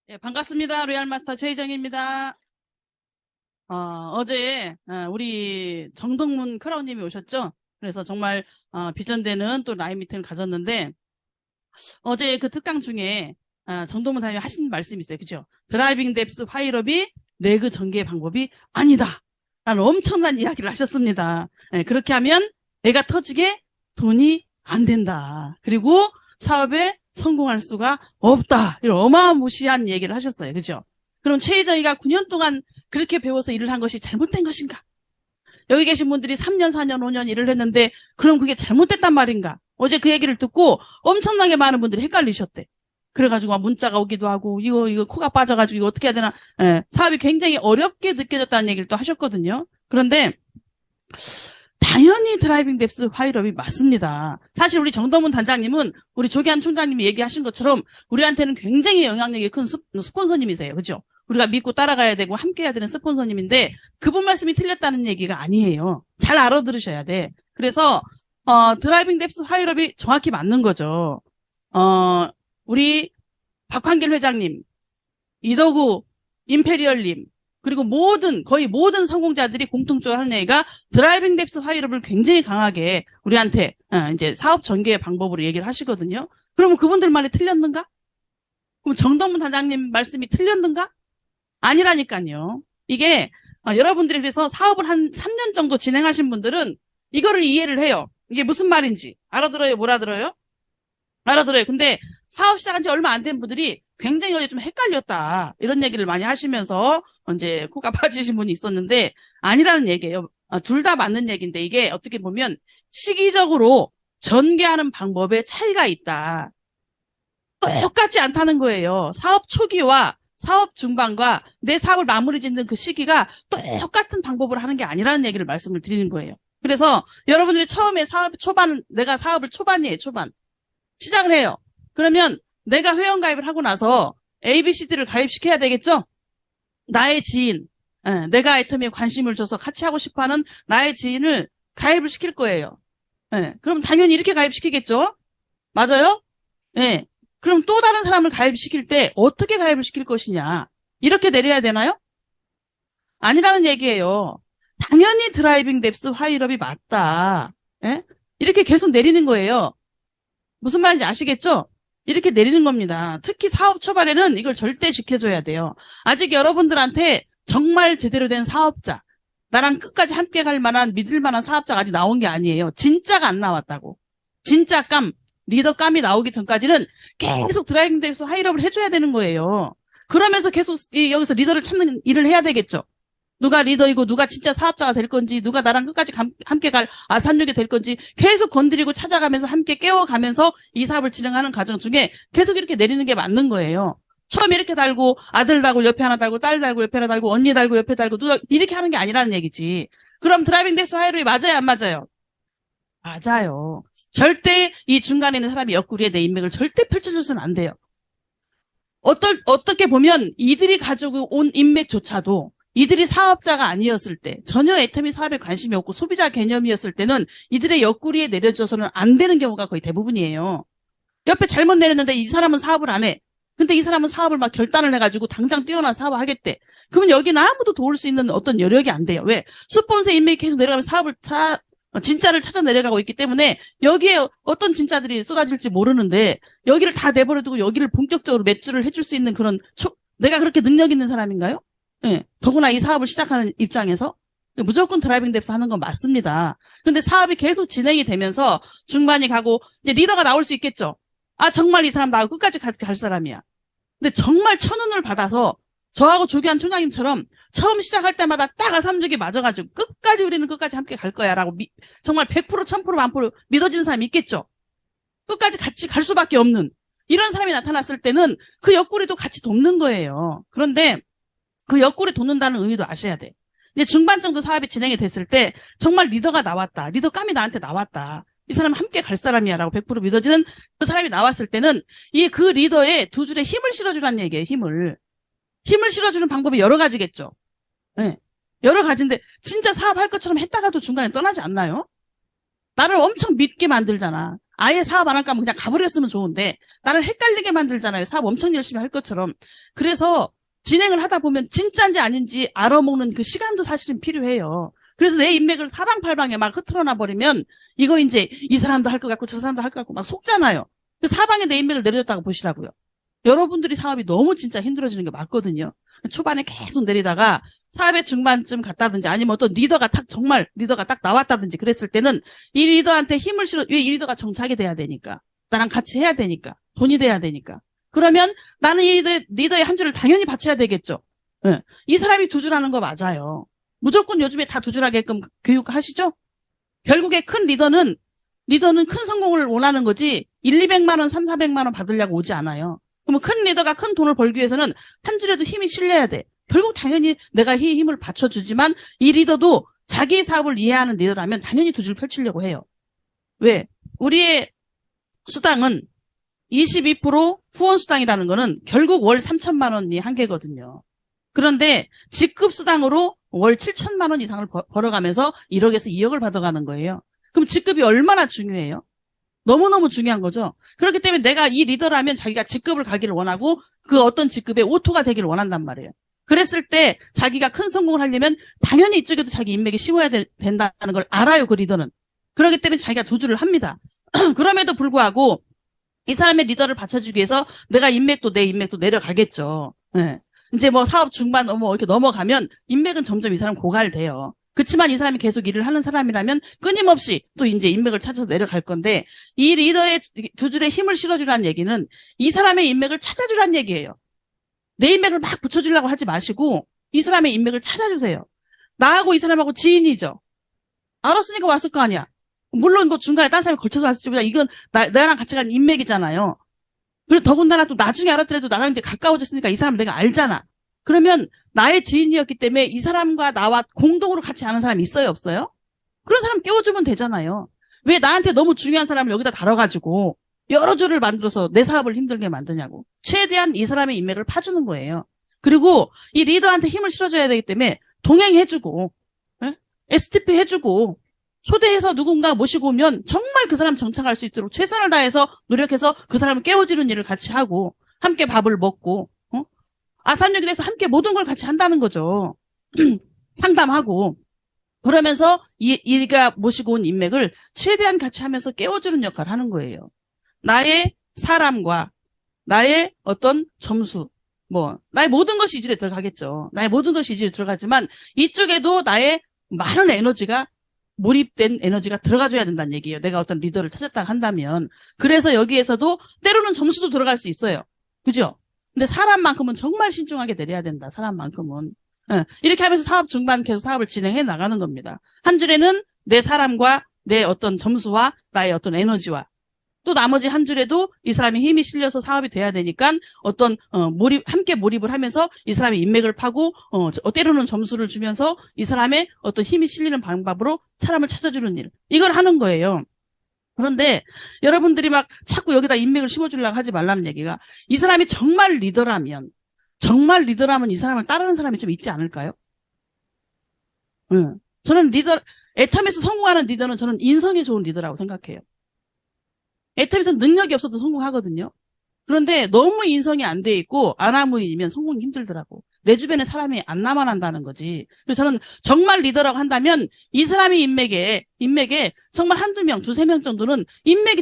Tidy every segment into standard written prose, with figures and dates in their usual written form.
예, 반갑습니다. 로얄마스터 최희정입니다. 어제 우리 정동문 크라운님이 오셨죠? 그래서 정말 비전되는 또 라인 미팅을 가졌는데 어제 그 특강 중에 정동문 사장님이 하신 말씀이 있어요. 그죠? 드라이빙 뎁스 파일업이 레그 전개 방법이 아니다. 라는 엄청난 이야기를 하셨습니다. 예, 그렇게 하면 애가 터지게 돈이 안 된다. 그리고 사업에 성공할 수가 없다. 이런 어마무시한 얘기를 하셨어요. 그죠? 그럼 최희정이가 9년 동안 그렇게 배워서 일을 한 것이 잘못된 것인가? 여기 계신 분들이 3년, 4년, 5년 일을 했는데 그럼 그게 잘못됐단 말인가? 어제 그 얘기를 듣고 엄청나게 많은 분들이 헷갈리셨대. 그래가지고 막 문자가 오기도 하고 이거 코가 빠져가지고 이거 어떻게 해야 되나? 예, 사업이 굉장히 어렵게 느껴졌다는 얘기를 또 하셨거든요. 그런데 당연히 드라이빙 뎁스 파일업이 맞습니다. 사실 우리 정동문 단장님은 우리 조기한 총장님이 얘기하신 것처럼 우리한테는 굉장히 영향력이 큰 스폰서님이세요. 그죠? 우리가 믿고 따라가야 되고 함께 해야 되는 스폰서님인데 그분 말씀이 틀렸다는 얘기가 아니에요. 잘 알아들으셔야 돼. 그래서 드라이빙 뎁스 파일업이 정확히 맞는 거죠. 우리 박환길 회장님, 이덕우 임페리얼님, 그리고 거의 모든 성공자들이 공통적으로 하는 얘기가 드라이빙 뎁스 파일업을 굉장히 강하게 우리한테 이제 사업 전개 방법으로 얘기를 하시거든요. 그러면 그분들 말이 틀렸는가? 그럼 정동문 단장님 말씀이 틀렸는가? 아니라니까요. 이게 여러분들이 그래서 사업을 한 3년 정도 진행하신 분들은 이거를 이해를 해요. 이게 무슨 말인지. 알아들어요? 못 알아들어요? 알아들어요. 근데 사업 시작한 지 얼마 안 된 분들이 굉장히 어제 좀 헷갈렸다. 이런 얘기를 많이 하시면서 이제 코가 빠지신 분이 있었는데 아니라는 얘기예요. 둘 다 맞는 얘기인데 이게 어떻게 보면 시기적으로 전개하는 방법에 차이가 있다. 똑같지 않다는 거예요. 사업 초기와 사업 중반과 내 사업을 마무리 짓는 그 시기가 똑같은 방법으로 하는 게 아니라는 얘기를 말씀을 드리는 거예요. 그래서 여러분들이 처음에 내가 사업을 초반이에요, 초반. 시작을 해요. 그러면 내가 회원가입을 하고 나서 ABCD를 가입시켜야 되겠죠? 나의 지인, 내가 애터미에 관심을 줘서 같이 하고 싶어하는 나의 지인을 가입을 시킬 거예요. 그럼 당연히 이렇게 가입시키겠죠? 맞아요? 그럼 또 다른 사람을 가입시킬 때 어떻게 가입을 시킬 것이냐? 이렇게 내려야 되나요? 아니라는 얘기예요. 당연히 드라이빙 뎁스 파일업이 맞다. 이렇게 계속 내리는 거예요. 무슨 말인지 아시겠죠? 이렇게 내리는 겁니다. 특히 사업 초반에는 이걸 절대 지켜줘야 돼요. 아직 여러분들한테 정말 제대로 된 사업자, 나랑 끝까지 함께 갈 만한 믿을 만한 사업자가 아직 나온 게 아니에요. 진짜가 안 나왔다고. 진짜 리더감이 나오기 전까지는 계속 드라이빙 뎁스 파일업을 해줘야 되는 거예요. 그러면서 계속 여기서 리더를 찾는 일을 해야 되겠죠. 누가 리더이고 누가 진짜 사업자가 될 건지 누가 나랑 끝까지 함께 갈 아산육이 될 건지 계속 건드리고 찾아가면서 함께 깨워가면서 이 사업을 진행하는 과정 중에 계속 이렇게 내리는 게 맞는 거예요. 처음에 이렇게 달고 아들 달고 옆에 하나 달고 딸 달고 옆에 하나 달고 언니 달고 옆에 달고 누가 이렇게 하는 게 아니라는 얘기지. 그럼 드라이빙 뎁스 파일업이 맞아요, 안 맞아요? 맞아요. 절대 이 중간에 있는 사람이 옆구리에 내 인맥을 절대 펼쳐줘서는 안 돼요. 어떻게 보면 이들이 가지고 온 인맥조차도 이들이 사업자가 아니었을 때, 전혀 애터미 사업에 관심이 없고 소비자 개념이었을 때는 이들의 옆구리에 내려줘서는 안 되는 경우가 거의 대부분이에요. 옆에 잘못 내렸는데 이 사람은 사업을 안 해. 근데 이 사람은 사업을 막 결단을 해가지고 당장 뛰어난 사업을 하겠대. 그러면 여기는 아무도 도울 수 있는 어떤 여력이 안 돼요. 왜? 스폰서 인맥이 계속 내려가면서 진짜를 찾아 내려가고 있기 때문에 여기에 어떤 진짜들이 쏟아질지 모르는데 여기를 다 내버려두고 여기를 본격적으로 매출을 해줄 수 있는 그런 내가 그렇게 능력 있는 사람인가요? 더구나 이 사업을 시작하는 입장에서 무조건 드라이빙 뎁스 하는 건 맞습니다. 그런데 사업이 계속 진행이 되면서 중반이 가고 이제 리더가 나올 수 있겠죠. 정말 이 사람 나하고 끝까지 갈 사람이야. 근데 정말 천운을 받아서 저하고 조기한 총장님처럼 처음 시작할 때마다 딱 아삼족이 맞아가지고 우리는 끝까지 함께 갈 거야 라고 정말 100% 1000% 만프로 믿어지는 사람이 있겠죠. 끝까지 같이 갈 수밖에 없는 이런 사람이 나타났을 때는 그 옆구리도 같이 돕는 거예요. 그런데 그 옆구리 돕는다는 의미도 아셔야 돼. 이제 중반 정도 사업이 진행이 됐을 때 정말 리더가 나왔다. 리더감이 나한테 나왔다. 이 사람은 함께 갈 사람이야 라고 100% 믿어지는 그 사람이 나왔을 때는 그 리더의 두 줄에 힘을 실어주라는 얘기예요. 힘을 실어주는 방법이 여러 가지겠죠. 여러 가지인데 진짜 사업할 것처럼 했다가도 중간에 떠나지 않나요? 나를 엄청 믿게 만들잖아. 아예 사업 안 할 거면 그냥 가버렸으면 좋은데 나를 헷갈리게 만들잖아요. 사업 엄청 열심히 할 것처럼. 그래서 진행을 하다 보면 진짜인지 아닌지 알아먹는 그 시간도 사실은 필요해요. 그래서 내 인맥을 사방팔방에 막 흐트러놔 버리면 이거 이제 이 사람도 할 것 같고 저 사람도 할 것 같고 막 속잖아요. 그 사방에 내 인맥을 내려줬다고 보시라고요. 여러분들이 사업이 너무 진짜 힘들어지는 게 맞거든요. 초반에 계속 내리다가 사업의 중반쯤 갔다든지 아니면 어떤 리더가 정말 리더가 딱 나왔다든지 그랬을 때는 이 리더한테 힘을 실어, 왜 이 리더가 정착이 돼야 되니까. 나랑 같이 해야 되니까. 돈이 돼야 되니까. 그러면 나는 이 리더의 한 줄을 당연히 바쳐야 되겠죠. 네. 이 사람이 두 줄 하는 거 맞아요. 무조건 요즘에 다 두 줄 하게끔 교육하시죠? 결국에 큰 리더는 큰 성공을 원하는 거지 1, 200만 원, 3, 400만 원 받으려고 오지 않아요. 그러면 큰 리더가 큰 돈을 벌기 위해서는 한 줄에도 힘이 실려야 돼. 결국 당연히 내가 이 힘을 받쳐주지만 이 리더도 자기 사업을 이해하는 리더라면 당연히 두 줄 펼치려고 해요. 왜? 우리의 수당은 22% 후원수당이라는 거는 결국 월 3천만 원이 한계거든요. 그런데 직급 수당으로 월 7천만 원 이상을 벌어가면서 1억에서 2억을 받아가는 거예요. 그럼 직급이 얼마나 중요해요? 너무너무 중요한 거죠. 그렇기 때문에 내가 이 리더라면 자기가 직급을 가기를 원하고 그 어떤 직급의 오토가 되기를 원한단 말이에요. 그랬을 때 자기가 큰 성공을 하려면 당연히 이쪽에도 자기 인맥이 심어야 된다는 걸 알아요, 그 리더는. 그렇기 때문에 자기가 두 줄을 합니다. 그럼에도 불구하고 이 사람의 리더를 받쳐주기 위해서 내 인맥도 내려가겠죠. 네. 이제 뭐 사업 중반 이렇게 넘어가면 인맥은 점점 이 사람 고갈돼요. 그렇지만 이 사람이 계속 일을 하는 사람이라면 끊임없이 또 이제 인맥을 찾아서 내려갈 건데 이 리더의 두 줄에 힘을 실어주라는 얘기는 이 사람의 인맥을 찾아주라는 얘기예요. 내 인맥을 막 붙여주려고 하지 마시고 이 사람의 인맥을 찾아주세요. 나하고 이 사람하고 지인이죠. 알았으니까 왔을 거 아니야. 물론 뭐 중간에 딴 사람이 걸쳐서 왔을지보다 이건 나랑 같이 간 인맥이잖아요. 그리고 더군다나 또 나중에 알았더라도 나랑 이제 가까워졌으니까 이 사람 내가 알잖아. 그러면 나의 지인이었기 때문에 이 사람과 나와 공동으로 같이 아는 사람이 있어요, 없어요? 그런 사람 깨워주면 되잖아요. 왜 나한테 너무 중요한 사람을 여기다 달아가지고 여러 줄을 만들어서 내 사업을 힘들게 만드냐고. 최대한 이 사람의 인맥을 파주는 거예요. 그리고 이 리더한테 힘을 실어줘야 되기 때문에 동행해주고, STP 해주고, 초대해서 누군가 모시고 오면 정말 그 사람 정착할 수 있도록 최선을 다해서 노력해서 그 사람을 깨워주는 일을 같이 하고, 함께 밥을 먹고, 아산역에 대해서 함께 모든 걸 같이 한다는 거죠. 상담하고. 그러면서 이가 모시고 온 인맥을 최대한 같이 하면서 깨워주는 역할을 하는 거예요. 나의 사람과 나의 어떤 점수, 나의 모든 것이 이 줄에 들어가겠죠. 나의 모든 것이 이 줄에 들어가지만 이쪽에도 나의 많은 에너지가 몰입된 에너지가 들어가줘야 된다는 얘기예요. 내가 어떤 리더를 찾았다 한다면. 그래서 여기에서도 때로는 점수도 들어갈 수 있어요. 그죠? 근데 사람만큼은 정말 신중하게 내려야 된다. 사람만큼은. 이렇게 하면서 사업 중반 계속 사업을 진행해 나가는 겁니다. 한 줄에는 내 사람과 내 어떤 점수와 나의 어떤 에너지와 또 나머지 한 줄에도 이 사람이 힘이 실려서 사업이 돼야 되니까 어떤 함께 몰입을 하면서 이 사람의 인맥을 파고 때로는 점수를 주면서 이 사람의 어떤 힘이 실리는 방법으로 사람을 찾아주는 일. 이걸 하는 거예요. 그런데 여러분들이 막 자꾸 여기다 인맥을 심어주려고 하지 말라는 얘기가 이 사람이 정말 리더라면 이 사람을 따르는 사람이 좀 있지 않을까요? 저는 애텀에서 성공하는 리더는 저는 인성이 좋은 리더라고 생각해요. 애텀에서 능력이 없어도 성공하거든요. 그런데 너무 인성이 안 돼 있고 아나무인이면 성공이 힘들더라고. 내 주변에 사람이 안 남아난다는 거지. 그래서 저는 정말 리더라고 한다면 이 사람이 인맥에 정말 한두 명, 두세 명 정도는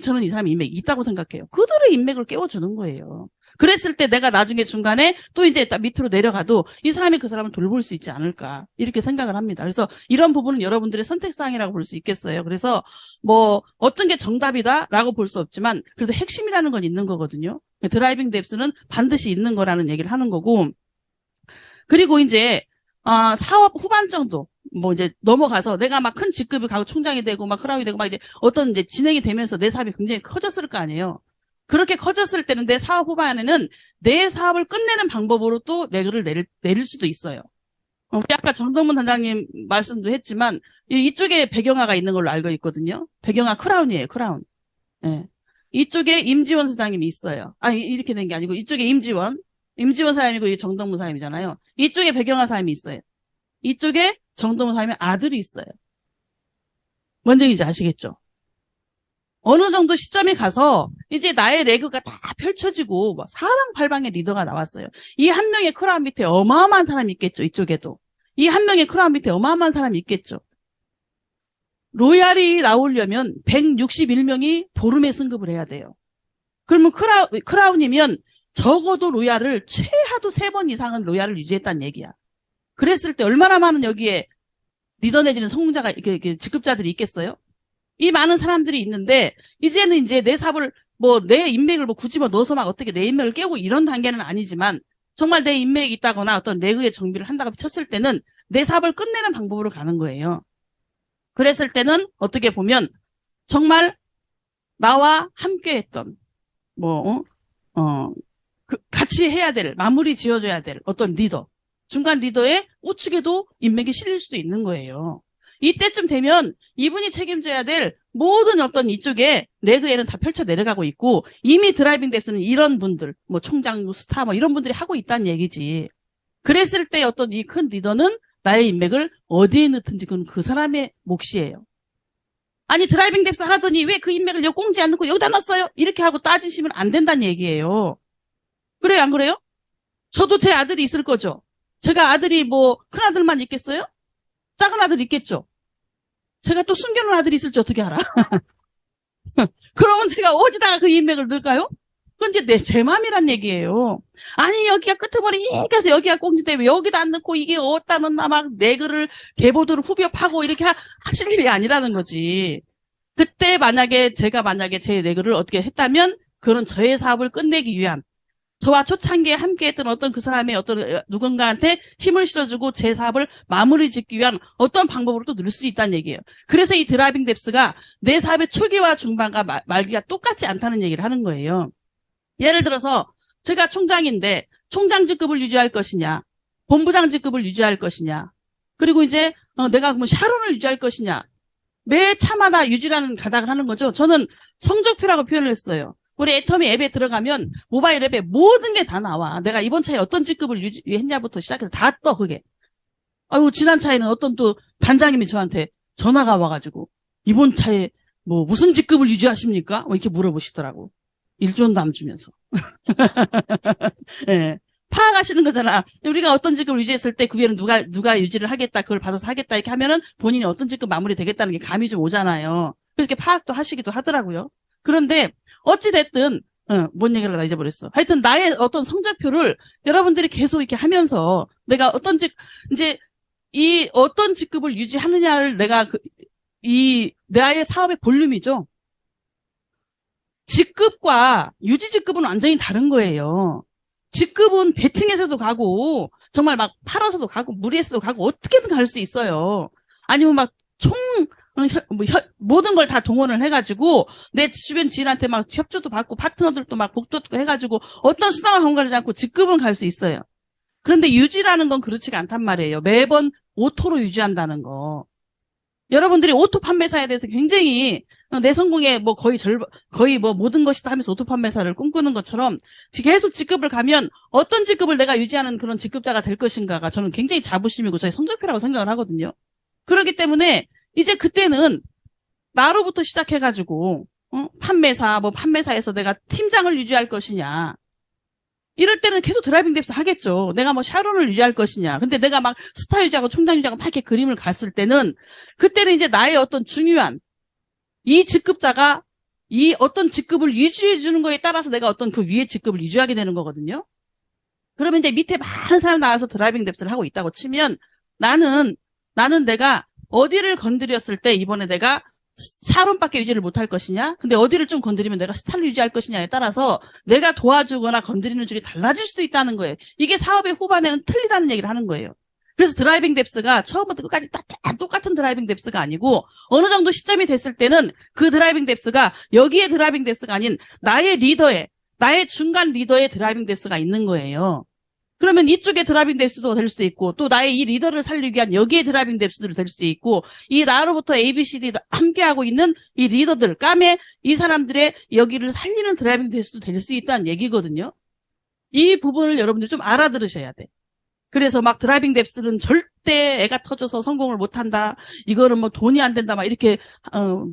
저는 이 사람이 인맥이 있다고 생각해요. 그들의 인맥을 깨워주는 거예요. 그랬을 때 내가 나중에 중간에 또 이제 밑으로 내려가도 이 사람이 그 사람을 돌볼 수 있지 않을까 이렇게 생각을 합니다. 그래서 이런 부분은 여러분들의 선택사항이라고 볼 수 있겠어요. 그래서 어떤 게 정답이다라고 볼 수 없지만 그래도 핵심이라는 건 있는 거거든요. 드라이빙 뎁스는 반드시 있는 거라는 얘기를 하는 거고 그리고 이제 사업 후반 정도 이제 넘어가서 내가 막 큰 직급이 가고 총장이 되고 막 크라운이 되고 막 이제 어떤 이제 진행이 되면서 내 사업이 굉장히 커졌을 거 아니에요. 그렇게 커졌을 때는 내 사업 후반에는 내 사업을 끝내는 방법으로 또 레그를 내릴 수도 있어요. 우리 아까 정동문 단장님 말씀도 했지만 이쪽에 배경화가 있는 걸로 알고 있거든요. 배경화 크라운이에요. 크라운. 네. 이쪽에 임지원 사장님이 있어요. 이렇게 된 게 아니고 이쪽에 임지원 사장님이고 이 정동문 사장님이잖아요. 이쪽에 배경화 사장님이 있어요. 이쪽에 정동문 사장님의 아들이 있어요. 뭔 얘기인지 아시겠죠? 어느 정도 시점에 가서 이제 나의 레그가 다 펼쳐지고 뭐 사방팔방의 리더가 나왔어요. 이 한 명의 크라운 밑에 어마어마한 사람이 있겠죠. 이쪽에도. 이 한 명의 크라운 밑에 어마어마한 사람이 있겠죠. 로얄이 나오려면 161명이 보름에 승급을 해야 돼요. 그러면 크라운이면 적어도 로얄을 최하도 3번 이상은 로얄을 유지했다는 얘기야. 그랬을 때 얼마나 많은 여기에 리더 내지는 성공자가 이렇게 직급자들이 있겠어요? 이 많은 사람들이 있는데 이제는 이제 내 사업을 뭐 내 인맥을 뭐 굳이 뭐 넣어서 막 어떻게 내 인맥을 깨고 이런 단계는 아니지만 정말 내 인맥이 있다거나 어떤 레그의 정비를 한다고 쳤을 때는 내 사업을 끝내는 방법으로 가는 거예요. 그랬을 때는 어떻게 보면 정말 나와 함께 했던 같이 해야 될, 마무리 지어줘야 될 어떤 리더, 중간 리더의 우측에도 인맥이 실릴 수도 있는 거예요. 이때쯤 되면 이분이 책임져야 될 모든 어떤 이쪽에 레그에는 다 펼쳐 내려가고 있고 이미 드라이빙 뎁스는 이런 분들, 뭐 총장, 스타 뭐 이런 분들이 하고 있다는 얘기지. 그랬을 때 어떤 이 큰 리더는 나의 인맥을 어디에 넣든지 그건 그 사람의 몫이에요. 아니 드라이빙 뎁스 하라더니 왜 그 인맥을 여기 꽁지 안 넣고 여기다 넣었어요? 이렇게 하고 따지시면 안 된다는 얘기예요. 그래요, 안 그래요? 저도 제 아들이 있을 거죠. 제가 아들이 뭐 큰아들만 있겠어요? 작은 아들 있겠죠. 제가 또 숨겨놓은 아들이 있을지 어떻게 알아? 그러면 제가 어디다가 그 인맥을 넣을까요? 그건 이제 제 맘이란 얘기예요. 아니 여기가 끄트머리 그래서 여기가 꽁지대 왜 여기다 안 넣고 이게 어디다 넣나 막 내글을 개보드를 후벼 파고 이렇게 하실 일이 아니라는 거지. 그때 제가 만약에 제 내글을 어떻게 했다면 그건 저의 사업을 끝내기 위한 저와 초창기에 함께했던 어떤 그 사람의 어떤 누군가한테 힘을 실어주고 제 사업을 마무리 짓기 위한 어떤 방법으로 또 넣을 수 있다는 얘기예요. 그래서 이 드라이빙 뎁스가 내 사업의 초기와 중반과 말기가 똑같지 않다는 얘기를 하는 거예요. 예를 들어서 제가 총장인데 총장 직급을 유지할 것이냐, 본부장 직급을 유지할 것이냐, 그리고 이제 내가 그러면 샤론을 유지할 것이냐, 매 차마다 유지라는 가닥을 하는 거죠. 저는 성적표라고 표현을 했어요. 우리 애터미 앱에 들어가면 모바일 앱에 모든 게 다 나와. 내가 이번 차에 어떤 직급을 유지했냐부터 시작해서 다 떠, 그게. 아유, 지난 차에는 어떤 또 단장님이 저한테 전화가 와가지고 이번 차에 뭐 무슨 직급을 유지하십니까? 뭐 이렇게 물어보시더라고. 일존도 안 주면서. 네. 파악하시는 거잖아. 우리가 어떤 직급을 유지했을 때 그 위에는 누가 유지를 하겠다, 그걸 받아서 하겠다 이렇게 하면은 본인이 어떤 직급 마무리 되겠다는 게 감이 좀 오잖아요. 그래서 이렇게 파악도 하시기도 하더라고요. 그런데 어찌됐든 뭔 얘기를 나 잊어버렸어. 하여튼 나의 어떤 성적표를 여러분들이 계속 이렇게 하면서 내가 이제 이 어떤 직급을 유지하느냐를 내가 나의 사업의 볼륨이죠. 직급과 유지 직급은 완전히 다른 거예요. 직급은 배팅에서도 가고 정말 막 팔아서도 가고 무리해서도 가고 어떻게든 갈 수 있어요. 아니면 막 모든 걸 다 동원을 해가지고 내 주변 지인한테 막 협조도 받고 파트너들도 막 복도도 해가지고 어떤 수단을 허가하지 않고 직급은 갈 수 있어요. 그런데 유지라는 건 그렇지가 않단 말이에요. 매번 오토로 유지한다는 거. 여러분들이 오토 판매사에 대해서 굉장히 내 성공에 뭐 거의 뭐 모든 것이다 하면서 오토 판매사를 꿈꾸는 것처럼 계속 직급을 가면 어떤 직급을 내가 유지하는 그런 직급자가 될 것인가가 저는 굉장히 자부심이고 저의 성적표라고 생각을 하거든요. 그렇기 때문에 이제 그때는 나로부터 시작해가지고 판매사에서 내가 팀장을 유지할 것이냐 이럴 때는 계속 드라이빙 뎁스 하겠죠. 내가 뭐 샤론을 유지할 것이냐. 근데 내가 막 스타 유지하고 총장 유지하고 막 이렇게 그림을 갔을 때는 그때는 이제 나의 어떤 중요한 이 직급자가 이 어떤 직급을 유지해 주는 거에 따라서 내가 어떤 그 위의 직급을 유지하게 되는 거거든요. 그러면 이제 밑에 많은 사람 나와서 드라이빙 뎁스를 하고 있다고 치면 나는 내가 어디를 건드렸을 때 이번에 내가 샤론밖에 유지를 못할 것이냐? 근데 어디를 좀 건드리면 내가 스타를 유지할 것이냐에 따라서 내가 도와주거나 건드리는 줄이 달라질 수도 있다는 거예요. 이게 사업의 후반에는 틀리다는 얘기를 하는 거예요. 그래서 드라이빙 뎁스가 처음부터 끝까지 다 똑같은 드라이빙 뎁스가 아니고 어느 정도 시점이 됐을 때는 그 드라이빙 뎁스가 여기에 드라이빙 뎁스가 아닌 나의 중간 리더의 드라이빙 뎁스가 있는 거예요. 그러면 이쪽에 드라이빙 뎁스도 될 수 있고 또 나의 이 리더를 살리기 위한 여기에 드라이빙 뎁스도 될 수 있고 이 나로부터 ABCD 함께하고 있는 이 리더들 까매 이 사람들의 여기를 살리는 드라이빙 뎁스도 될 수 있다는 얘기거든요. 이 부분을 여러분들 좀 알아들으셔야 돼. 그래서 막 드라이빙 뎁스는 절대 애가 터져서 성공을 못한다. 이거는 뭐 돈이 안 된다. 막 이렇게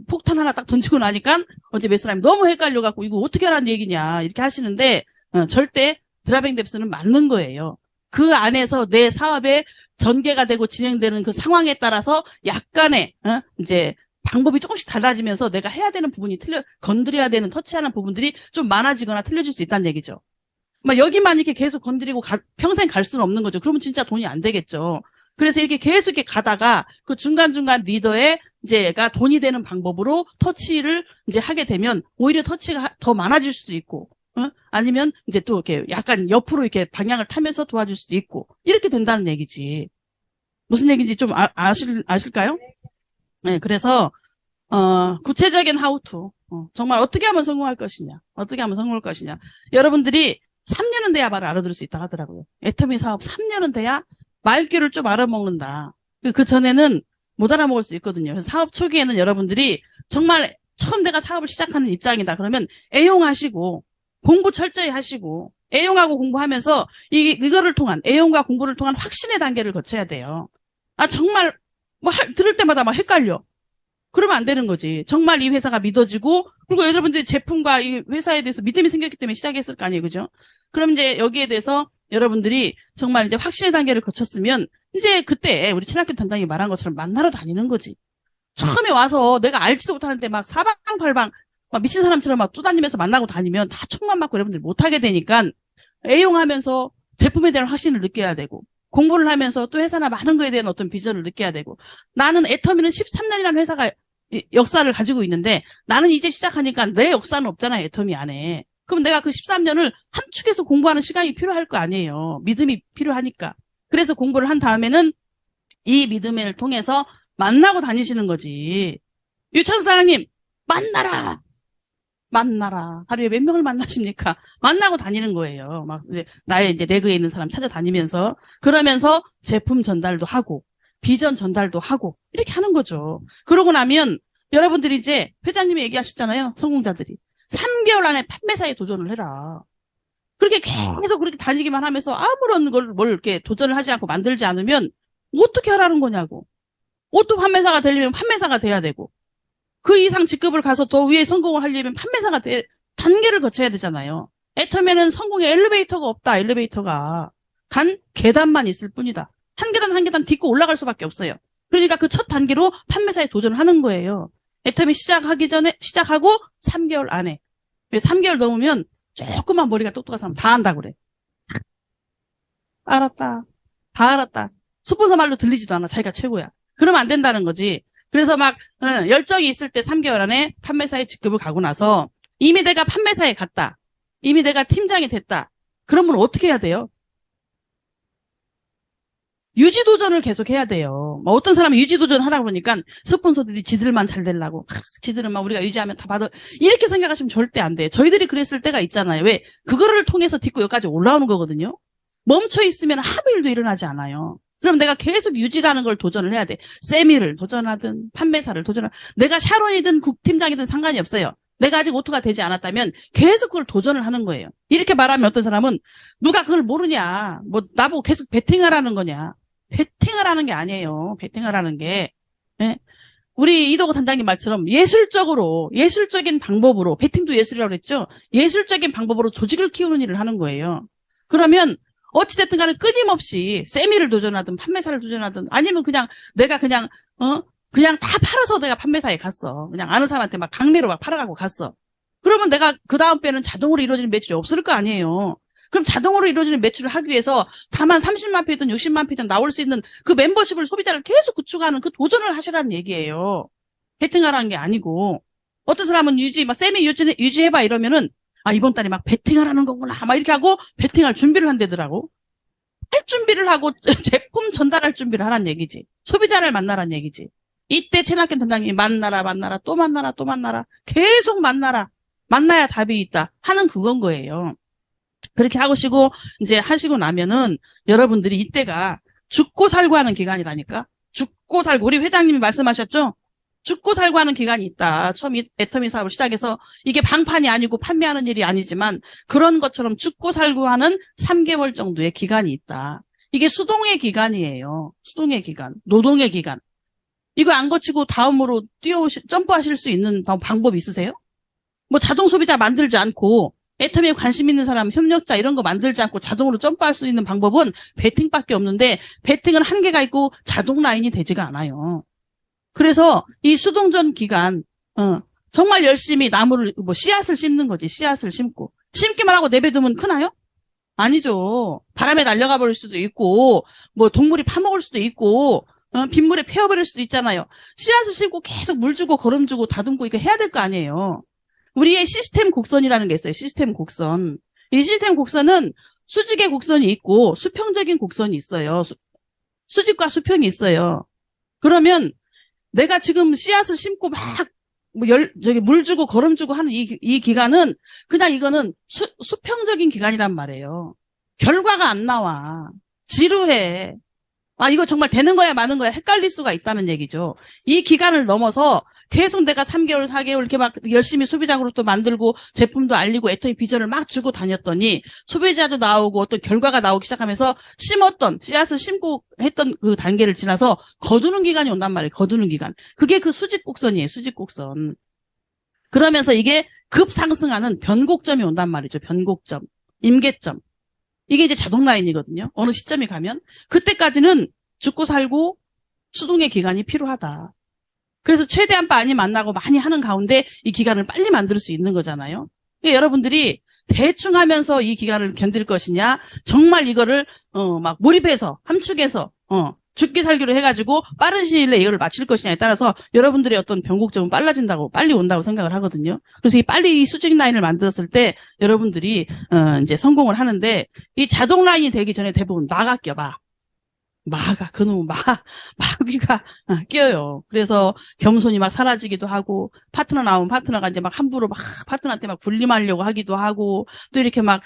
폭탄 하나 딱 던지고 나니까 어제 몇 사람이 너무 헷갈려갖고 이거 어떻게 하라는 얘기냐 이렇게 하시는데 절대 드라이빙 뎁스는 맞는 거예요. 그 안에서 내 사업에 전개가 되고 진행되는 그 상황에 따라서 약간의 이제 방법이 조금씩 달라지면서 내가 해야 되는 부분이 건드려야 되는 터치하는 부분들이 좀 많아지거나 틀려질 수 있다는 얘기죠. 막 여기만 이렇게 계속 건드리고 평생 갈 수는 없는 거죠. 그러면 진짜 돈이 안 되겠죠. 그래서 이렇게 계속 이렇게 가다가 그 중간중간 리더의 이제가 돈이 되는 방법으로 터치를 이제 하게 되면 오히려 터치가 더 많아질 수도 있고, 아니면 이제 또 이렇게 약간 옆으로 이렇게 방향을 타면서 도와줄 수도 있고, 이렇게 된다는 얘기지. 무슨 얘기인지 좀 아실까요? 네, 그래서, 구체적인 하우투. 정말 어떻게 하면 성공할 것이냐. 어떻게 하면 성공할 것이냐. 여러분들이 3년은 돼야 말을 알아들을 수 있다 하더라고요. 애터미 사업 3년은 돼야 말귀를 좀 알아먹는다. 그 전에는 못 알아먹을 수 있거든요. 그래서 사업 초기에는 여러분들이 정말 처음 내가 사업을 시작하는 입장이다. 그러면 애용하시고 공부 철저히 하시고 애용하고 공부하면서 이거를 통한 애용과 공부를 통한 확신의 단계를 거쳐야 돼요. 정말 뭐 들을 때마다 막 헷갈려. 그러면 안 되는 거지. 정말 이 회사가 믿어지고, 그리고 여러분들이 제품과 이 회사에 대해서 믿음이 생겼기 때문에 시작했을 거 아니에요. 그죠? 그럼 이제 여기에 대해서 여러분들이 정말 이제 확신의 단계를 거쳤으면, 이제 그때 우리 최낙균 단장이 말한 것처럼 만나러 다니는 거지. 처음에 와서 내가 알지도 못하는데 막 사방팔방, 막 미친 사람처럼 막 쏘다니면서 만나고 다니면 다 총만 맞고 여러분들이 못하게 되니까, 애용하면서 제품에 대한 확신을 느껴야 되고, 공부를 하면서 또 회사나 많은 거에 대한 어떤 비전을 느껴야 되고, 나는 애터미는 13년이라는 회사가 역사를 가지고 있는데 나는 이제 시작하니까 내 역사는 없잖아요. 애터미 안에. 그럼 내가 그 13년을 함축해서 공부하는 시간이 필요할 거 아니에요. 믿음이 필요하니까. 그래서 공부를 한 다음에는 이 믿음을 통해서 만나고 다니시는 거지. 유천사장님 만나라. 하루에 몇 명을 만나십니까? 만나고 다니는 거예요. 막 나의 이제 레그에 있는 사람 찾아다니면서, 그러면서 제품 전달도 하고 비전 전달도 하고 이렇게 하는 거죠. 그러고 나면 여러분들이 이제 회장님이 얘기하셨잖아요. 성공자들이 3개월 안에 판매사에 도전을 해라. 그렇게 계속 그렇게 다니기만 하면서 아무런 뭘 이렇게 도전을 하지 않고 만들지 않으면 어떻게 하라는 거냐고. 오토 판매사가 되려면 판매사가 돼야 되고, 그 이상 직급을 가서 더 위에 성공을 하려면 판매사가 단계를 거쳐야 되잖아요. 애터미에는 성공의 엘리베이터가 없다. 엘리베이터가 단 계단만 있을 뿐이다. 한 계단 한 계단 딛고 올라갈 수밖에 없어요. 그러니까 그 첫 단계로 판매사에 도전을 하는 거예요. 애터미 시작하고 3개월 안에. 3개월 넘으면 조금만 머리가 똑똑한 사람 다 한다고 그래. 알았다. 다 알았다. 스폰서 말로 들리지도 않아. 자기가 최고야. 그러면 안 된다는 거지. 그래서 막 열정이 있을 때 3개월 안에 판매사에 직급을 가고 나서 이미 내가 판매사에 갔다. 이미 내가 팀장이 됐다. 그러면 어떻게 해야 돼요? 유지도전을 계속 해야 돼요. 뭐 어떤 사람이 유지도전 하라고 그러니까 스폰서들이 지들만 잘 되려고, 지들은 막 우리가 유지하면 다 받아, 이렇게 생각하시면 절대 안 돼. 저희들이 그랬을 때가 있잖아요. 왜? 그거를 통해서 딛고 여기까지 올라오는 거거든요. 멈춰 있으면 아무 일도 일어나지 않아요. 그럼 내가 계속 유지라는 걸 도전을 해야 돼. 세미를 도전하든 판매사를 도전하든, 내가 샤론이든 국팀장이든 상관이 없어요. 내가 아직 오토가 되지 않았다면 계속 그걸 도전을 하는 거예요. 이렇게 말하면 어떤 사람은 누가 그걸 모르냐, 뭐 나보고 계속 베팅하라는 거냐. 베팅을 하는 게 아니에요. 베팅을 하는 게. 네? 우리 이도구 단장님 말처럼 예술적인 방법으로, 베팅도 예술이라고 그랬죠. 예술적인 방법으로 조직을 키우는 일을 하는 거예요. 그러면 어찌됐든 간에 끊임없이 세미를 도전하든 판매사를 도전하든, 아니면 내가 그냥 다 팔아서 내가 판매사에 갔어. 그냥 아는 사람한테 막 강매로 막 팔아가고 갔어. 그러면 내가 그 다음 배는 자동으로 이루어지는 매출이 없을 거 아니에요. 그럼 자동으로 이루어지는 매출을 하기 위해서 다만 30만 피든 60만 피든 나올 수 있는 그 멤버십을, 소비자를 계속 구축하는 그 도전을 하시라는 얘기예요. 베팅하라는 게 아니고. 어떤 사람은 세미 유지해봐 이러면은, 이번 달에 막 베팅하라는 거구나. 막 이렇게 하고 베팅할 준비를 한다더라고. 할 준비를 하고 제품 전달할 준비를 하라는 얘기지. 소비자를 만나라는 얘기지. 이때 최낙균 단장님이 만나라, 또 만나라. 계속 만나라. 만나야 답이 있다. 하는 그건 거예요. 그렇게 하시고, 이제 하시고 나면은 여러분들이 이때가 죽고 살고 하는 기간이라니까. 죽고 살고. 우리 회장님이 말씀하셨죠? 죽고 살고 하는 기간이 있다. 처음 애터미 사업을 시작해서 이게 방판이 아니고 판매하는 일이 아니지만 그런 것처럼 죽고 살고 하는 3개월 정도의 기간이 있다. 이게 수동의 기간이에요. 수동의 기간, 노동의 기간. 이거 안 거치고 다음으로 점프하실 수 있는 방법 있으세요? 뭐 자동 소비자 만들지 않고 애터미에 관심 있는 사람, 협력자 이런 거 만들지 않고 자동으로 점프할 수 있는 방법은 배팅밖에 없는데 배팅은 한계가 있고 자동 라인이 되지가 않아요. 그래서 이 수동전 기간 정말 열심히 나무를 씨앗을 심는 거지. 씨앗을 심고 심기만 하고 내버두면 크나요? 아니죠. 바람에 날려가 버릴 수도 있고 뭐 동물이 파먹을 수도 있고 빗물에 패어버릴 수도 있잖아요. 씨앗을 심고 계속 물 주고 거름 주고 다듬고 이거 해야 될 거 아니에요. 우리의 시스템 곡선이라는 게 있어요. 시스템 곡선. 이 시스템 곡선은 수직의 곡선이 있고 수평적인 곡선이 있어요. 수직과 수평이 있어요. 그러면 내가 지금 씨앗을 심고 막 물 주고 거름 주고 하는 이 기간은 그냥 이거는 수평적인 기간이란 말이에요. 결과가 안 나와. 지루해. 아, 이거 정말 되는 거야, 마는 거야, 헷갈릴 수가 있다는 얘기죠. 이 기간을 넘어서 계속 내가 3개월, 4개월 이렇게 막 열심히 소비자 그룹도 만들고 제품도 알리고 애터미 비전을 막 주고 다녔더니 소비자도 나오고 어떤 결과가 나오기 시작하면서 심었던, 씨앗을 심고 했던 그 단계를 지나서 거두는 기간이 온단 말이에요. 거두는 기간. 그게 그 수직곡선이에요. 수직곡선. 그러면서 이게 급상승하는 변곡점이 온단 말이죠. 변곡점. 임계점. 이게 이제 자동 라인이거든요. 어느 시점이 가면. 그때까지는 죽고 살고 수동의 기간이 필요하다. 그래서 최대한 많이 만나고 많이 하는 가운데 이 기간을 빨리 만들 수 있는 거잖아요. 그러니까 여러분들이 대충 하면서 이 기간을 견딜 것이냐, 정말 이거를 막 몰입해서 함축해서 죽기 살기로 해가지고 빠른 시일 내에 이거를 마칠 것이냐에 따라서 여러분들의 어떤 변곡점은 빨리 온다고 생각을 하거든요. 그래서 빨리 이 수직 라인을 만들었을 때 여러분들이 이제 성공을 하는데 이 자동 라인이 되기 전에 대부분 마가 껴봐. 그놈 마귀가 껴요. 그래서 겸손이 막 사라지기도 하고, 파트너 나오면 파트너가 이제 막 함부로 막 파트너한테 막 군림하려고 하기도 하고, 또 이렇게 막,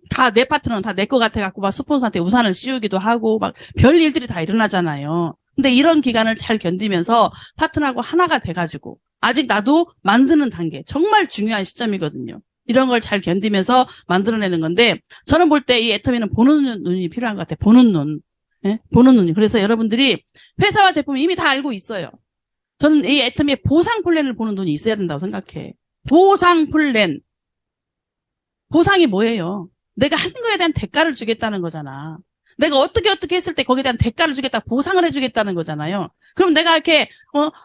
다 내 파트너는 다 내 거 같아갖고 막 스폰서한테 우산을 씌우기도 하고, 막 별 일들이 다 일어나잖아요. 근데 이런 기간을 잘 견디면서 파트너하고 하나가 돼가지고, 아직 나도 만드는 단계, 정말 중요한 시점이거든요. 이런 걸 잘 견디면서 만들어내는 건데, 저는 볼 때 이 애터미는 보는 눈이 필요한 것 같아요. 보는 눈. 예? 보는 눈이. 그래서 여러분들이 회사와 제품을 이미 다 알고 있어요. 저는 이 애터미의 보상 플랜을 보는 눈이 있어야 된다고 생각해. 보상 플랜. 보상이 뭐예요? 내가 한 거에 대한 대가를 주겠다는 거잖아. 내가 어떻게 했을 때 거기에 대한 대가를 주겠다, 보상을 해주겠다는 거잖아요. 그럼 내가 이렇게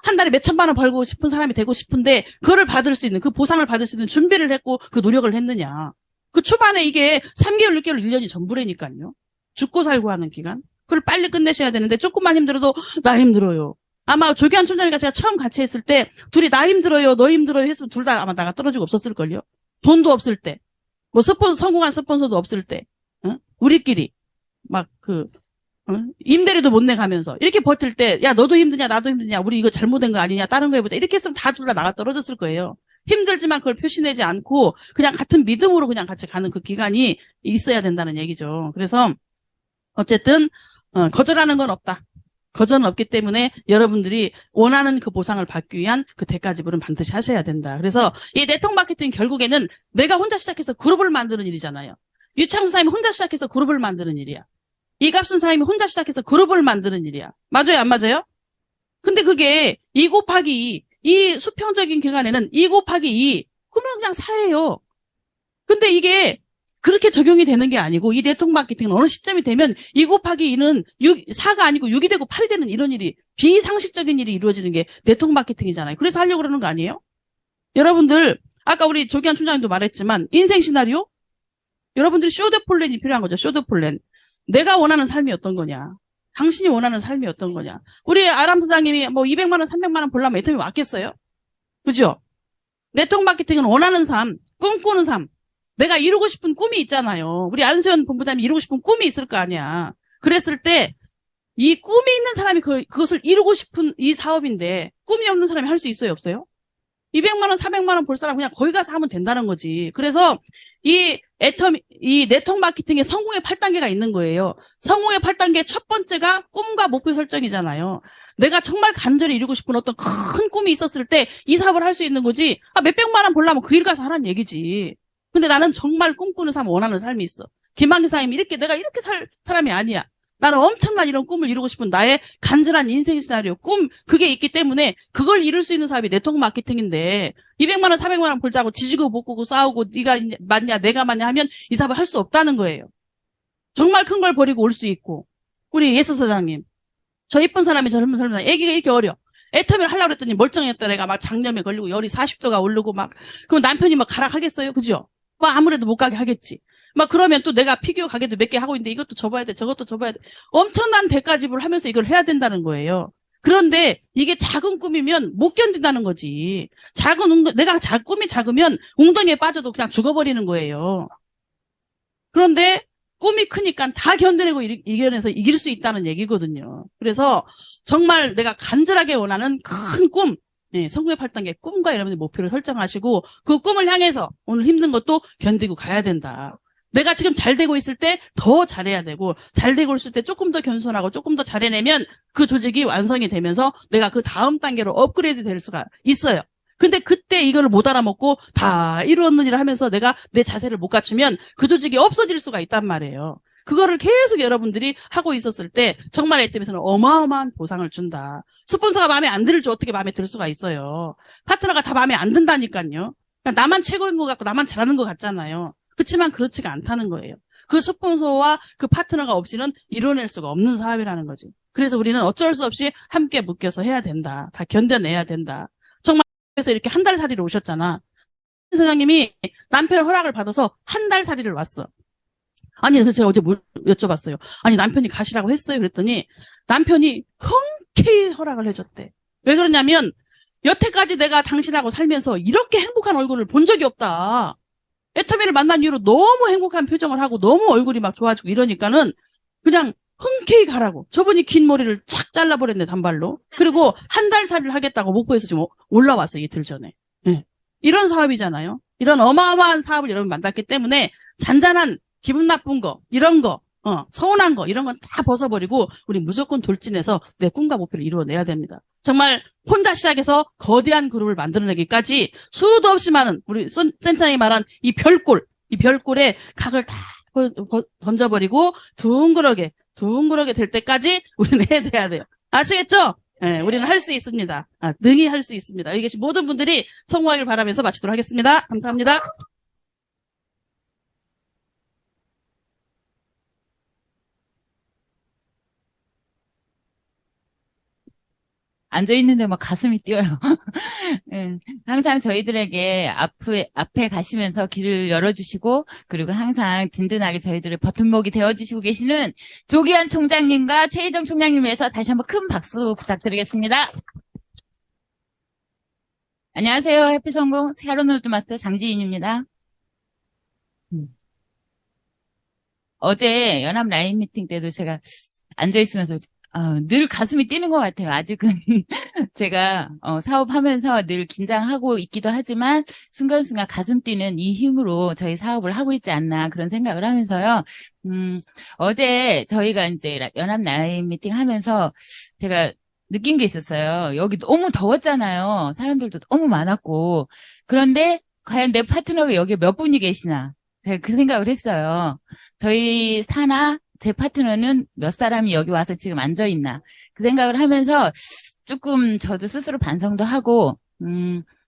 한 달에 몇 천만 원 벌고 싶은 사람이 되고 싶은데 그거를 받을 수 있는, 그 보상을 받을 수 있는 준비를 했고 그 노력을 했느냐. 그 초반에 이게 3개월, 6개월, 1년이 전부라니까요. 죽고 살고 하는 기간. 그걸 빨리 끝내셔야 되는데 조금만 힘들어도 나 힘들어요. 아마 조기환 총장님과 제가 처음 같이 했을 때 둘이 나 힘들어요, 너 힘들어요 했으면 둘 다 아마 나가 떨어지고 없었을걸요. 돈도 없을 때, 뭐 성공한 스폰서도 없을 때, 우리끼리 막 임대료도 못 내가면서 이렇게 버틸 때, 야 너도 힘드냐 나도 힘드냐, 우리 이거 잘못된 거 아니냐, 다른 거 해보자, 이렇게 했으면 다 둘 다 나가 떨어졌을 거예요. 힘들지만 그걸 표시내지 않고 그냥 같은 믿음으로 그냥 같이 가는 그 기간이 있어야 된다는 얘기죠. 그래서 어쨌든 거절하는 건 없다. 거절은 없기 때문에 여러분들이 원하는 그 보상을 받기 위한 그 대가 지불은 반드시 하셔야 된다. 그래서 이 네트워크 마케팅 결국에는 내가 혼자 시작해서 그룹을 만드는 일이잖아요. 유창수 사장님이 혼자 시작해서 그룹을 만드는 일이야. 이갑순 사장님이 혼자 시작해서 그룹을 만드는 일이야. 맞아요, 안 맞아요? 근데 그게 2 곱하기 2, 이 수평적인 기간에는 2 곱하기 2, 그러면 그냥 4예요. 근데 이게 그렇게 적용이 되는 게 아니고 이 네트워크 마케팅은 어느 시점이 되면 2 곱하기 2는 4가 아니고 6이 되고 8이 되는 이런 일이, 비상식적인 일이 이루어지는 게 네트워크 마케팅이잖아요. 그래서 하려고 그러는 거 아니에요? 여러분들 아까 우리 조기환 총장님도 말했지만 인생 시나리오? 여러분들이 쇼드 플랜이 필요한 거죠. 쇼드 플랜. 내가 원하는 삶이 어떤 거냐? 당신이 원하는 삶이 어떤 거냐? 우리 아람 소장님이 뭐 200만 원, 300만 원 벌려면 애터미 왔겠어요? 그죠? 네트워크 마케팅은 원하는 삶, 꿈꾸는 삶. 내가 이루고 싶은 꿈이 있잖아요. 우리 안수현 본부장님이 이루고 싶은 꿈이 있을 거 아니야. 그랬을 때 이 꿈이 있는 사람이 그것을 이루고 싶은 이 사업인데 꿈이 없는 사람이 할 수 있어요, 없어요? 200만 원, 400만 원 벌 사람 그냥 거기 가서 하면 된다는 거지. 그래서 이 네트워크 마케팅의 성공의 8단계가 있는 거예요. 성공의 8단계 첫 번째가 꿈과 목표 설정이잖아요. 내가 정말 간절히 이루고 싶은 어떤 큰 꿈이 있었을 때 이 사업을 할 수 있는 거지. 몇백만 원 벌려면 그 일 가서 하라는 얘기지. 근데 나는 정말 꿈꾸는 삶, 원하는 삶이 있어. 김한기 사장님이 내가 이렇게 살 사람이 아니야. 나는 엄청난 이런 꿈을 이루고 싶은 나의 간절한 인생 시나리오, 그게 있기 때문에 그걸 이룰 수 있는 사업이 네트워크 마케팅인데 200만 원, 400만 원 벌자고 지지고 볶고 싸우고 네가 맞냐, 내가 맞냐 하면 이 사업을 할 수 없다는 거예요. 정말 큰 걸 버리고 올 수 있고. 우리 예수 사장님. 저 이쁜 사람이 젊은 사람이 애기가 이렇게 어려. 애터미를 하려고 했더니 멀쩡했던 애가 막 장염에 걸리고 열이 40도가 오르고 막 그럼 남편이 막 가라 하겠어요? 그죠? 뭐 아무래도 못 가게 하겠지. 막 그러면 또 내가 피규어 가게도 몇 개 하고 있는데 이것도 접어야 돼, 저것도 접어야 돼. 엄청난 대가집을 하면서 이걸 해야 된다는 거예요. 그런데 이게 작은 꿈이면 못 견딘다는 거지. 내가 꿈이 작으면 웅덩이에 빠져도 그냥 죽어버리는 거예요. 그런데 꿈이 크니까 다 견뎌내고 이겨내서 이길 수 있다는 얘기거든요. 그래서 정말 내가 간절하게 원하는 큰 꿈, 성공의 8단계 꿈과 여러분의 목표를 설정하시고 그 꿈을 향해서 오늘 힘든 것도 견디고 가야 된다. 내가 지금 잘 되고 있을 때 더 잘해야 되고 잘 되고 있을 때 조금 더 겸손하고 조금 더 잘해내면 그 조직이 완성이 되면서 내가 그 다음 단계로 업그레이드 될 수가 있어요. 근데 그때 이거를 못 알아먹고 다 이루었는 일을 하면서 내가 내 자세를 못 갖추면 그 조직이 없어질 수가 있단 말이에요. 그거를 계속 여러분들이 하고 있었을 때 정말 애템에서는 어마어마한 보상을 준다. 스폰서가 마음에 안 들을지 어떻게 마음에 들 수가 있어요. 파트너가 다 마음에 안 든다니까요. 그러니까 나만 최고인 것 같고 나만 잘하는 것 같잖아요. 그렇지만 그렇지가 않다는 거예요. 그 스폰서와 그 파트너가 없이는 이뤄낼 수가 없는 사업이라는 거지. 그래서 우리는 어쩔 수 없이 함께 묶여서 해야 된다. 다 견뎌내야 된다. 정말 그래서 이렇게 한 달 살이로 오셨잖아. 사장님이 남편 허락을 받아서 한 달 살이를 왔어. 아니, 그래서 제가 어제 여쭤봤어요. 아니, 남편이 가시라고 했어요. 그랬더니 남편이 흔쾌히 허락을 해줬대. 왜 그러냐면 여태까지 내가 당신하고 살면서 이렇게 행복한 얼굴을 본 적이 없다. 애터미를 만난 이후로 너무 행복한 표정을 하고 너무 얼굴이 막 좋아지고 이러니까는 그냥 흔쾌히 가라고. 저분이 긴 머리를 착 잘라버렸네, 단발로. 그리고 한 달 살이를 하겠다고 목포에서 지금 올라왔어요, 이틀 전에. 네. 이런 사업이잖아요. 이런 어마어마한 사업을 여러분 만났기 때문에 잔잔한 기분 나쁜 거, 이런 거, 서운한 거, 이런 건 다 벗어버리고 우리 무조건 돌진해서 내 꿈과 목표를 이루어내야 됩니다. 정말 혼자 시작해서 거대한 그룹을 만들어내기까지 수도 없이 많은 우리 센터장이 말한 이 별골에 각을 다 던져버리고 둥그렇게 될 때까지 우리는 해야 돼요. 아시겠죠? 네, 우리는 할 수 있습니다. 능히 할 수 있습니다. 여기 계신 모든 분들이 성공하길 바라면서 마치도록 하겠습니다. 감사합니다. 앉아있는데 막 가슴이 뛰어요. 예, 항상 저희들에게 앞에 가시면서 길을 열어주시고, 그리고 항상 든든하게 저희들의 버팀목이 되어주시고 계시는 조기현 총장님과 최희정 총장님 위해서 다시 한번 큰 박수 부탁드리겠습니다. 안녕하세요. 해피성공 샤론홀드 마스터 장지인입니다. 어제 연합 라인 미팅 때도 제가 앉아있으면서 늘 가슴이 뛰는 것 같아요. 아직은 제가 사업하면서 늘 긴장하고 있기도 하지만 순간순간 가슴 뛰는 이 힘으로 저희 사업을 하고 있지 않나 그런 생각을 하면서요. 어제 저희가 이제 연합 라인 미팅 하면서 제가 느낀 게 있었어요. 여기 너무 더웠잖아요. 사람들도 너무 많았고. 그런데 과연 내 파트너가 여기에 몇 분이 계시나. 제가 그 생각을 했어요. 저희 사나 제 파트너는 몇 사람이 여기 와서 지금 앉아있나. 그 생각을 하면서 조금 저도 스스로 반성도 하고,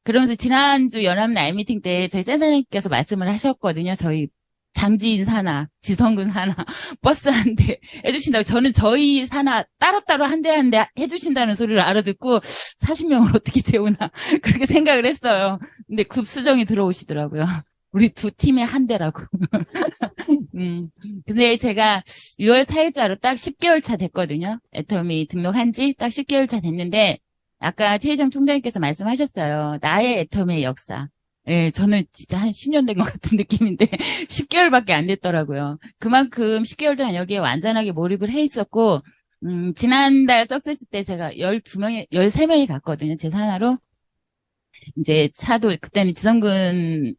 그러면서 지난주 연합 라인 미팅 때 저희 센터장님께서 말씀을 하셨거든요. 저희 장지인 사나, 지성군 사나, 버스 한 대 해주신다고. 저는 저희 사나 따로따로 한 대 한 대 해주신다는 소리를 알아듣고 40명을 어떻게 재우나. 그렇게 생각을 했어요. 근데 급수정이 들어오시더라고요. 우리 두 팀에 한 대라고. 근데 제가 6월 4일자로 딱 10개월 차 됐거든요. 애터미 등록한 지 딱 10개월 차 됐는데, 아까 최희정 총장님께서 말씀하셨어요. 나의 애터미의 역사. 예, 저는 진짜 한 10년 된 것 같은 느낌인데, 10개월밖에 안 됐더라고요. 그만큼 10개월 동안 여기에 완전하게 몰입을 해 있었고, 지난달 석세스 때 제가 13명이 갔거든요. 제 산하로. 이제 차도, 그때는 지성군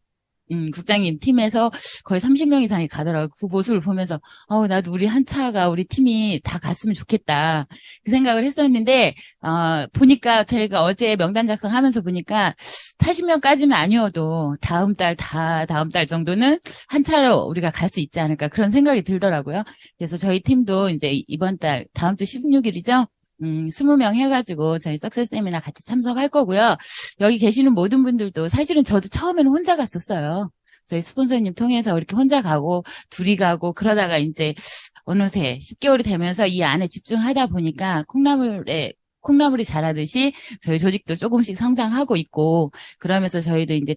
국장님 팀에서 거의 30명 이상이 가더라고요. 그 모습을 보면서, 나도 우리 한차가, 우리 팀이 다 갔으면 좋겠다. 그 생각을 했었는데, 보니까 저희가 어제 명단 작성하면서 보니까 80명까지는 아니어도 다음 달 정도는 한차로 우리가 갈 수 있지 않을까 그런 생각이 들더라고요. 그래서 저희 팀도 이제 이번 달, 다음 주 16일이죠. 20명 해가지고 저희 석세스 세미나 같이 참석할 거고요. 여기 계시는 모든 분들도 사실은 저도 처음에는 혼자 갔었어요. 저희 스폰서님 통해서 이렇게 혼자 가고 둘이 가고 그러다가 이제 어느새 10개월이 되면서 이 안에 집중하다 보니까 콩나물이 자라듯이 저희 조직도 조금씩 성장하고 있고 그러면서 저희도 이제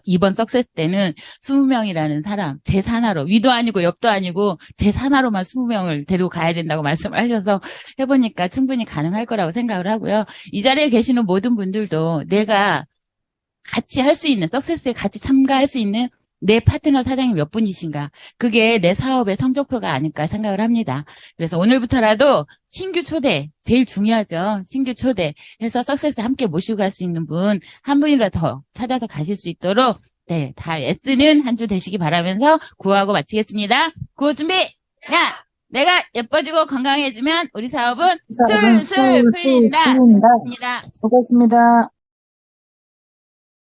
이번 석세스 때는 20명이라는 사람, 제 산하로, 위도 아니고 옆도 아니고 제 산하로만 20명을 데리고 가야 된다고 말씀을 하셔서 해보니까 충분히 가능할 거라고 생각을 하고요. 이 자리에 계시는 모든 분들도 내가 같이 할 수 있는, 석세스에 같이 참가할 수 있는 내 파트너 사장님 몇 분이신가. 그게 내 사업의 성적표가 아닐까 생각을 합니다. 그래서 오늘부터라도 신규 초대, 제일 중요하죠. 신규 초대 해서 석세스 함께 모시고 갈 수 있는 분 한 분이라도 더 찾아서 가실 수 있도록 네, 다 애쓰는 한 주 되시기 바라면서 구호하고 마치겠습니다. 구호 준비! 야! 내가 예뻐지고 건강해지면 우리 사업은 술술 풀린다. 수고하셨습니다.